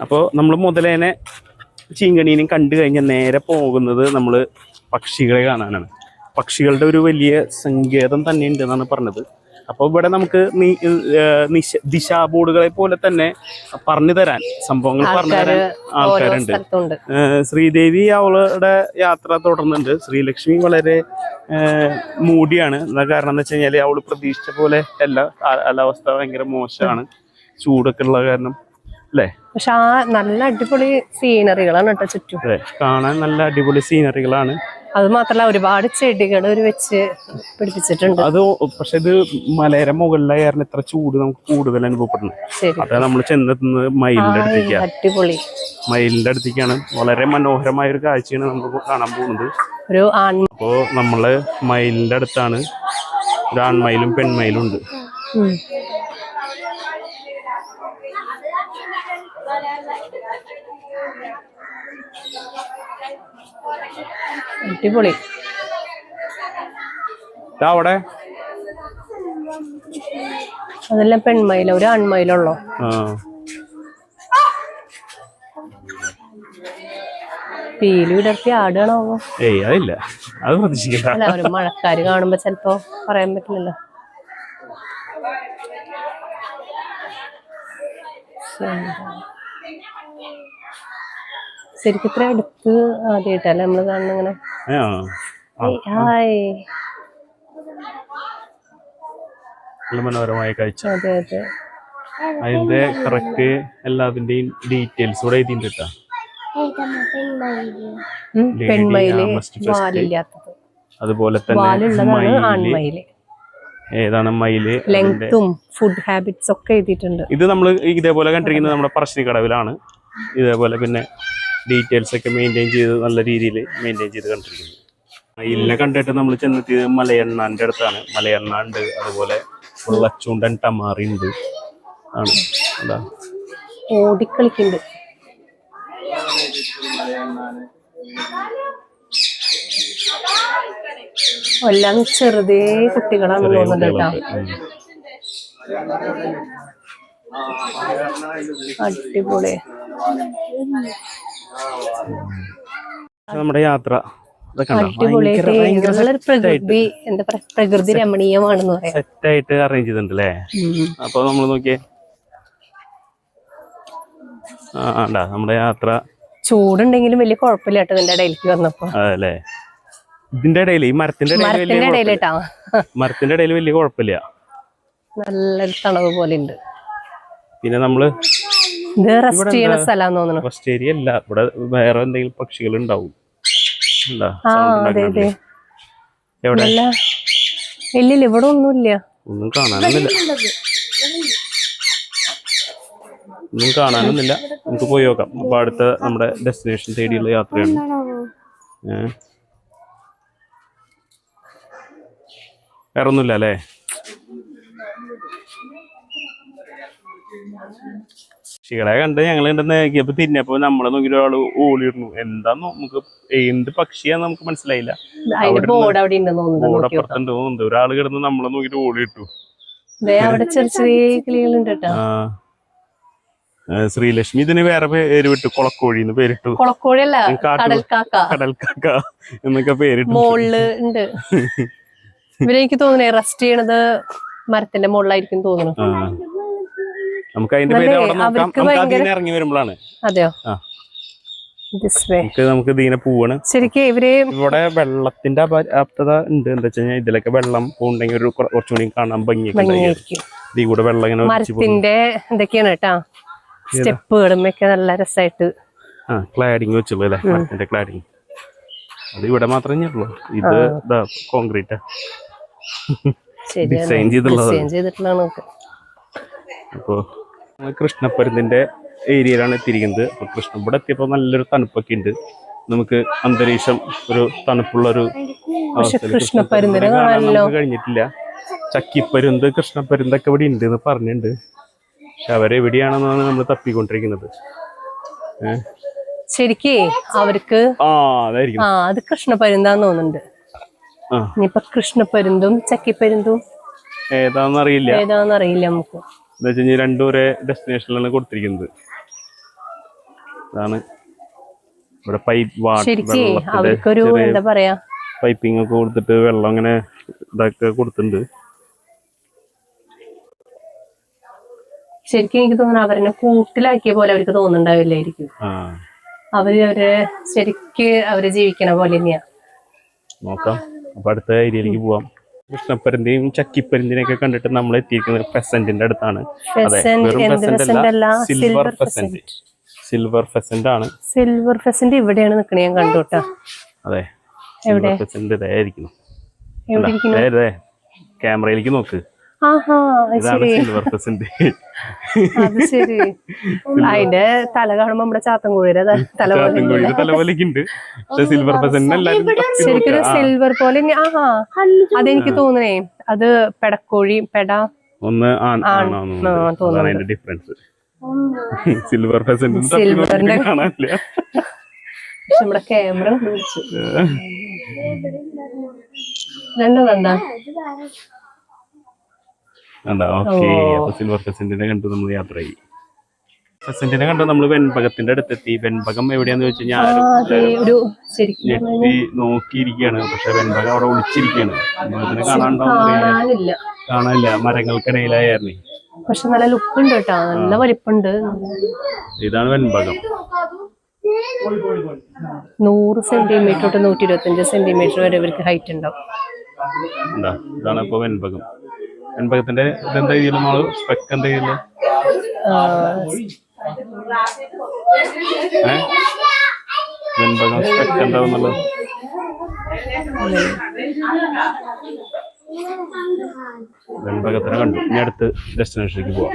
അപ്പോൾ നമ്മൾ മുതലേനെ ചീങ്കണീനെയും കണ്ടു കഴിഞ്ഞാൽ നേരെ പോകുന്നത് നമ്മൾ പക്ഷികളെ കാണാനാണ്. പക്ഷികളുടെ ഒരു വലിയ സങ്കേതം തന്നെ ഉണ്ട് എന്നാണ് പറഞ്ഞത്. അപ്പോൾ ഇവിടെ നമുക്ക് ദിശാ ബോർഡുകളെ പോലെ തന്നെ പറഞ്ഞു തരാൻ സംഭവങ്ങൾ പറഞ്ഞു തരാൻ ആൾക്കാരുണ്ട്. ശ്രീദേവി അവളുടെ യാത്ര തുടർന്നുണ്ട്. ശ്രീലക്ഷ്മി വളരെ മൂടിയാണ്. എന്താ കാരണം എന്ന് വെച്ച് കഴിഞ്ഞാൽ അവള് പ്രതീക്ഷിച്ച പോലെ എല്ലാ കാലാവസ്ഥ ഭയങ്കര മോശമാണ്, ചൂടൊക്കെ ഉള്ള കാരണം അല്ലേ. പക്ഷെ ആ നല്ല അടിപൊളി സീനറികളാണ് കേട്ടോ ചുറ്റും. അതെ, കാണാൻ നല്ല അടിപൊളി സീനറികളാണ്. അത് മാത്രല്ല ഒരുപാട് ചെടികൾ വെച്ച് പിടിപ്പിച്ചിട്ടുണ്ട്. അത് പക്ഷെ ഇത് മലയുടെ മുകളിലായ കാരണം ഇത്ര ചൂട് നമുക്ക് കൂടുതൽ അനുഭവപ്പെടുന്നു. അതാ നമ്മൾ ചെന്നെത്തുന്നത് മയിലിന്റെ അടുത്തേക്കാണ്. അടിപൊളി മയിലിന്റെ അടുത്തേക്കാണ്. വളരെ മനോഹരമായ ഒരു കാഴ്ചയാണ് നമുക്ക് കാണാൻ പോകുന്നത്. അപ്പോ നമ്മള് മയിലിന്റെ അടുത്താണ്. ഒരു ആൺമയിലും പെൺമയിലും ഉണ്ട്. അടിപൊളി. അവിടെ അതെല്ലാം പെൺമയിലോ ഒരു ആൺമയിലുള്ളോ? പീലി വിടർത്തി ആടുകയാണോ? ഏയ് അതില്ല, അത് പ്രതീക്ഷിക്കില്ല. ഒരു മഴക്കാര് കാണുമ്പോ ചെലപ്പോ പറയാൻ പറ്റില്ലല്ലോ. ശരിക്കും ഇത്ര അടുത്ത് ആദ്യമായിട്ടല്ലേ നമ്മള് കാണുന്ന ഇങ്ങനെ. മനോഹരമായ കാഴ്ച. അതെ അതെ. അതിന്റെ കറക്റ്റ് എല്ലാതിന്റെയും ഡീറ്റെയിൽസ് ഇവിടെ എഴുതിയിട്ടാ. പെൺമയില് വാലില്ലാത്തത്, അതുപോലെ തന്നെ ആൺമയില്. ഏതാണ് മയില്, ലെങ്തും ഫുഡ് ഹാബിറ്റ്സ് ഒക്കെ എഴുതിയിട്ടുണ്ട്. ഇത് നമ്മൾ ഇതേപോലെ കണ്ടിരിക്കുന്നത് നമ്മുടെ പറശ്ശിനിക്കടവിലാണ്. ഇതേപോലെ പിന്നെ ഡീറ്റെയിൽസ് ഒക്കെ മെയിൻറ്റെയിൻ ചെയ്ത് നല്ല രീതിയിൽ മെയിൻറ്റെയിൻ ചെയ്ത് കണ്ടിരിക്കുന്നത്. മയിലിനെ കണ്ടിട്ട് നമ്മൾ ചെന്നെത്തിയത് മലയണ്ണാന്റെ അടുത്താണ്. മലയണ്ണ ഉണ്ട്, അതുപോലെ വെള്ളച്ചൂണ്ടൻ ടമാറി ഉണ്ട്. ആണ് എന്താ ഓടിക്കളിക്കുന്നുണ്ട്. എല്ലാം ചെറുതേ കുട്ടികളാണ് തോന്നുന്നത് കേട്ടോ. അടിപൊളി. നമ്മുടെ യാത്ര അടിപൊളി. പ്രകൃതി എന്താ പറയാ, പ്രകൃതി രമണീയമാണെന്ന് പറയാം. സെറ്റായിട്ട് അറേഞ്ച് ചെയ്തിട്ടുണ്ട് അല്ലേ. അപ്പൊ നമ്മൾ നോക്കിയേ, നമ്മുടെ യാത്ര ചൂടുണ്ടെങ്കിലും വലിയ കുഴപ്പമില്ല കേട്ടോ ഇതിന്റെ ഇടയിലേക്ക് വന്നപ്പോ. അതല്ലേ, ഇതിന്റെ ഇടയിൽ ഈ മരത്തിന്റെ ഇടയിൽ വലിയ കുഴപ്പമില്ല, നല്ലൊരു തണവ് പോലെ ഉണ്ട്. പിന്നെ നമ്മള് റെസ്റ്റ് ചെയ്യുന്ന സ്ഥലം തോന്നുന്നു. റെസ്റ്റ് ഏരിയ അല്ല, ഇവിടെ വേറെ എന്തെങ്കിലും പക്ഷികൾ ഉണ്ടാവും. ഇല്ലില്ല, ഇവിടെ ഒന്നുമില്ല, ഒന്നും കാണാനൊന്നുമില്ല. നമുക്ക് പോയി നോക്കാം. അപ്പൊ അടുത്ത നമ്മുടെ ഡെസ്റ്റിനേഷൻ തേടിയുള്ള യാത്രയാണ്. വേറെ ഒന്നുമില്ല അല്ലേ. പക്ഷികളെ കണ്ട് ഞങ്ങൾ നോക്കിയപ്പോ തിരിഞ്ഞപ്പോ നമ്മളെ നോക്കി ഒരാള് ഓടിയിരുന്നു. എന്താന്ന് നമുക്ക് എന്ത് പക്ഷിയാന്ന് നമുക്ക് മനസ്സിലായില്ല. ഓടപ്പുറത്തുണ്ട് തോന്നുന്നുണ്ട്. ഒരാള് കിടന്ന് നമ്മളെ നോക്കിട്ട് ഓടിയിട്ടു. ശ്രീലക്ഷ്മി ഇതിന് വേറെ പേര് വിട്ടു, കൊളക്കോഴിന്ന് പേരിട്ടു. കടൽക്കാക്ക എന്നൊക്കെ പേരിട്ടു. ഇവരെനിക്ക് തോന്നുന്നേ റെസ്റ്റ് ചെയ്യണത് മരത്തിന്റെ മുകളിലായിരിക്കും തോന്നുന്നു. നമുക്ക് അതിന്റെ പേര് അവിടെ നോക്കാം, ഇറങ്ങി വരുമ്പോഴാണ്. അതെയോ, നമുക്ക് ഇതിനെ പോവാണ്. ശരിക്കും ഇവിടെ വെള്ളത്തിന്റെ അപാപ്തത ഉണ്ട്. എന്താ വെച്ച് കഴിഞ്ഞാൽ ഇതിലൊക്കെ വെള്ളം ഉണ്ടെങ്കിൽ ഒരു കുറച്ചുകൂടി കാണാൻ ഭംഗിയൊക്കെ. ഇതിൽ കൂടെ വെള്ളം ഇങ്ങനെ മരത്തിന്റെ എന്തൊക്കെയാണ് കേട്ടാ സ്റ്റെപ്പുകളുമൊക്കെ നല്ല രസമായിട്ട് ക്ലാഡിങ് വെച്ചുള്ളൂ അല്ലേ. മരത്തിന്റെ ക്ലാഡിങ് അത് ഇവിടെ മാത്രമേ ഉള്ളൂ. ഇത് കോൺക്രീറ്റാ ഡിസൈൻ ചെയ്തിട്ടുള്ളതാണ്. അപ്പോ കൃഷ്ണപ്പരുന്തിന്റെ ഏരിയയിലാണ് എത്തിയിരിക്കുന്നത്. അപ്പൊ ഇവിടെ എത്തിയപ്പോ നല്ലൊരു തണുപ്പൊക്കെ ഉണ്ട്. നമുക്ക് അന്തരീക്ഷം ഒരു തണുപ്പുള്ളൊരു കൃഷ്ണപ്പരുന്തിനെ കഴിഞ്ഞിട്ടില്ല. ചക്കിപ്പരുന്ത്, കൃഷ്ണപ്പരുന്തൊക്കെ ഇവിടെ ഉണ്ട് എന്ന് പറഞ്ഞിട്ടുണ്ട്. പക്ഷെ അവരെവിടെയാണെന്നാണ് നമ്മൾ തപ്പിക്കൊണ്ടിരിക്കുന്നത്. ശരിക്കേ അവർക്ക് അത് കൃഷ്ണപ്പരുന്താന്ന് തോന്നുന്നുണ്ട്. ഇനിയിപ്പൊ കൃഷ്ണപ്പരുന്തും ചക്കിപ്പരുന്തും ഏതാന്നറിയില്ല നമുക്ക്. രണ്ടും ഒരേ ഡെസ്റ്റിനേഷനിലാണ് കൊടുത്തിരിക്കുന്നത്. ഇതാണ് ഇവിടെ പൈപ്പ് ശരിക്കേ അവർക്കൊരു എന്താ പറയാ പൈപ്പിംഗ് ഒക്കെ കൊടുത്തിട്ട് വെള്ളം അങ്ങനെ ഇതൊക്കെ കൊടുത്തിട്ടുണ്ട്. ശരിക്കും എനിക്ക് തോന്നുന്നു അവരെ കൂട്ടിലാക്കിയ പോലെ അവർക്ക് തോന്നുന്നുണ്ടാവില്ലായിരിക്കും. അവര് ശരിക്ക് ജീവിക്കണ പോലെ തന്നെയാ. നോക്കാം. അപ്പൊ അടുത്ത ഏരിയയിലേക്ക് പോവാം. കൃഷ്ണപ്പരുന്തിയും ചക്കിപ്പരുന്തിനെയൊക്കെ കണ്ടിട്ട് നമ്മൾ എത്തിയിരിക്കുന്നത് ഫെസന്റിന്റെ അടുത്താണ്. Silver pheasant. സിൽവർ ഫെസന്റ് ആണ്. സിൽവർ ഫെസന്റ് ഇവിടെയാണ് നിക്കണേ, ഞാൻ കണ്ടുട്ടാ. അതെ, സിൽവർ ഫെസന്റ് ഇതായിരിക്കുന്നു. ക്യാമറയിലേക്ക് നോക്ക്. ഇതാണ് സിൽവർ ഫെസന്റ്. അത് ശരി. അതിന്റെ തല കാണുമ്പോ നമ്മുടെ ചാത്തൻകോഴിയുടെ തലപോലെയുണ്ട്. പക്ഷെ സിൽവർ ഫെസന്റ് ശരിക്കും സിൽവർ പോലെ. അതെനിക്ക് തോന്നണേ അത് പെടക്കോഴി ഒന്ന് ആണ് ഡിഫറൻസ്. സിൽവർ ഫെസന്റ് സിൽവറിന്റെ കാണാനില്ല. നമ്മുടെ ക്യാമറ രണ്ടും കണ്ടാ. ഓക്കെ, അപ്പൊ സിൽവർ ഫെസന്റിനെ കണ്ടു നമ്മൾ യാത്ര ചെയ്യും. ഫെസന്റിനെ കണ്ടു നമ്മൾ വെൺപകത്തിന്റെ അടുത്തെത്തി. വെൺപകം എവിടെയാന്ന് വെച്ച് കഴിഞ്ഞാൽ ഞെട്ടി നോക്കിയിരിക്കുകയാണ്. പക്ഷെ വെൺപകം അവിടെ ഒളിച്ചിരിക്കുകയാണ്. അതിനെ കാണാനില്ല, മരങ്ങൾക്കിടയിലായിരുന്നു. പക്ഷെ നല്ല ലുക്ക് ഉണ്ട് കേട്ടോ, നല്ല വലിപ്പുണ്ട്. ഇതാണ് വെൺപകം. 100 സെന്റിമീറ്റർ തൊട്ട് 125 സെന്റിമീറ്റർ വരെ ഇവർക്ക് ഹൈറ്റ് ഉണ്ടാവും. ഇതാണ് ഇപ്പൊ വെൺപകം. വെൺപകത്തിന്റെ ഇതെന്താ രീതിയിൽ നമ്മള് സ്പെക്ക് എന്താ ചെയ്യില്ല. വെൺപകം സ്പെക്ക് എന്താവുന്നുള്ളത് വെൺപകത്തിനെ കണ്ടു. ഇനി അടുത്ത് ഡെസ്റ്റിനേഷനിലേക്ക് പോവാം.